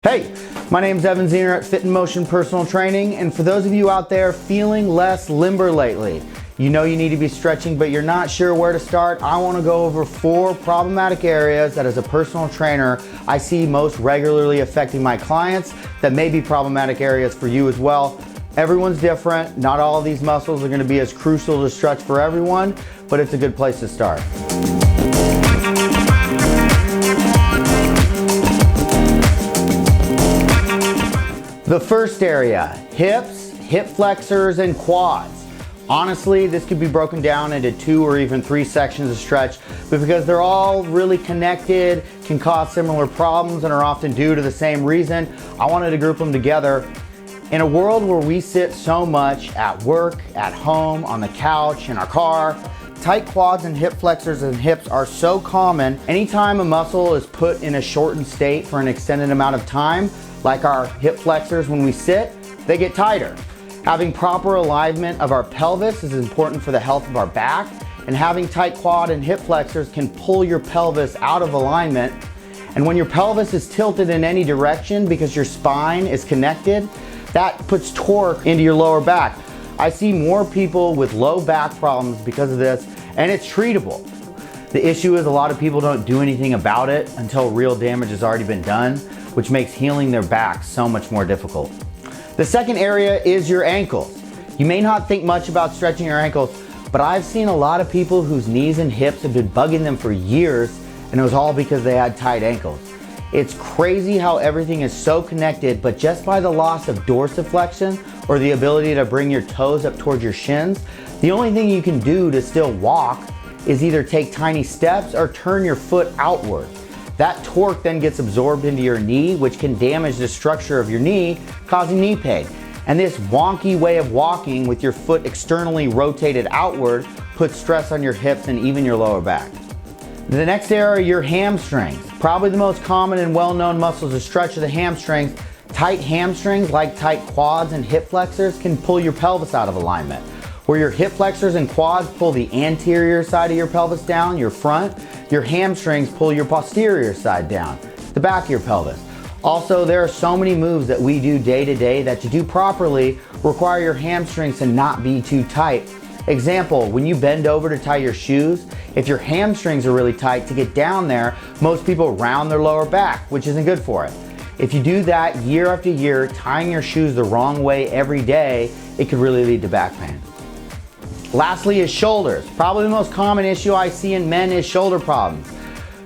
Hey, my name's Evan Ziener at Fit-InMotion Personal Training, and for those of you out there feeling less limber lately, you know you need to be stretching but you're not sure where to start, I want to go over 4 problematic areas that as a personal trainer I see most regularly affecting my clients that may be problematic areas for you as well. Everyone's different, not all of these muscles are going to be as crucial to stretch for everyone, but it's a good place to start. The first area, hips, hip flexors, and quads. Honestly, this could be broken down into 2 or even 3 sections of stretch, but because they're all really connected, can cause similar problems, and are often due to the same reason, I wanted to group them together. In a world where we sit so much at work, at home, on the couch, in our car, tight quads and hip flexors and hips are so common. Anytime a muscle is put in a shortened state for an extended amount of time, like our hip flexors when we sit, they get tighter. Having proper alignment of our pelvis is important for the health of our back, and having tight quad and hip flexors can pull your pelvis out of alignment. And when your pelvis is tilted in any direction because your spine is connected, that puts torque into your lower back. I see more people with low back problems because of this, and it's treatable. The issue is a lot of people don't do anything about it until real damage has already been done, which makes healing their back so much more difficult. The second area is your ankles. You may not think much about stretching your ankles, but I've seen a lot of people whose knees and hips have been bugging them for years, and it was all because they had tight ankles. It's crazy how everything is so connected, but just by the loss of dorsiflexion, or the ability to bring your toes up towards your shins, the only thing you can do to still walk is either take tiny steps or turn your foot outward. That torque then gets absorbed into your knee, which can damage the structure of your knee, causing knee pain. And this wonky way of walking with your foot externally rotated outward puts stress on your hips and even your lower back. The next area are your hamstrings. Probably the most common and well-known muscles to stretch are the hamstrings. Tight hamstrings, like tight quads and hip flexors, can pull your pelvis out of alignment. Where your hip flexors and quads pull the anterior side of your pelvis down, your front, your hamstrings pull your posterior side down, the back of your pelvis. Also, there are so many moves that we do day to day that to do properly require your hamstrings to not be too tight. Example, when you bend over to tie your shoes, if your hamstrings are really tight to get down there, most people round their lower back, which isn't good for it. If you do that year after year, tying your shoes the wrong way every day, it could really lead to back pain. Lastly is shoulders. Probably the most common issue I see in men is shoulder problems.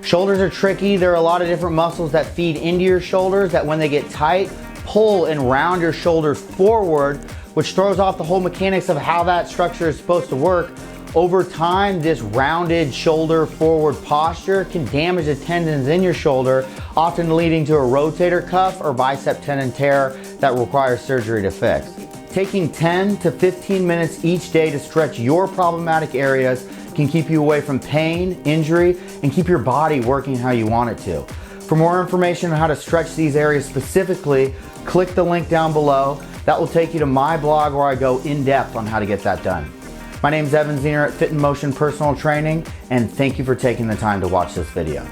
Shoulders are tricky. There are a lot of different muscles that feed into your shoulders that when they get tight, pull and round your shoulders forward, which throws off the whole mechanics of how that structure is supposed to work. Over time, this rounded shoulder forward posture can damage the tendons in your shoulder, often leading to a rotator cuff or bicep tendon tear that requires surgery to fix. Taking 10 to 15 minutes each day to stretch your problematic areas can keep you away from pain, injury, and keep your body working how you want it to. For more information on how to stretch these areas specifically, click the link down below. That will take you to my blog where I go in depth on how to get that done. My name is Evan Ziener at Fit-InMotion Personal Training, and thank you for taking the time to watch this video.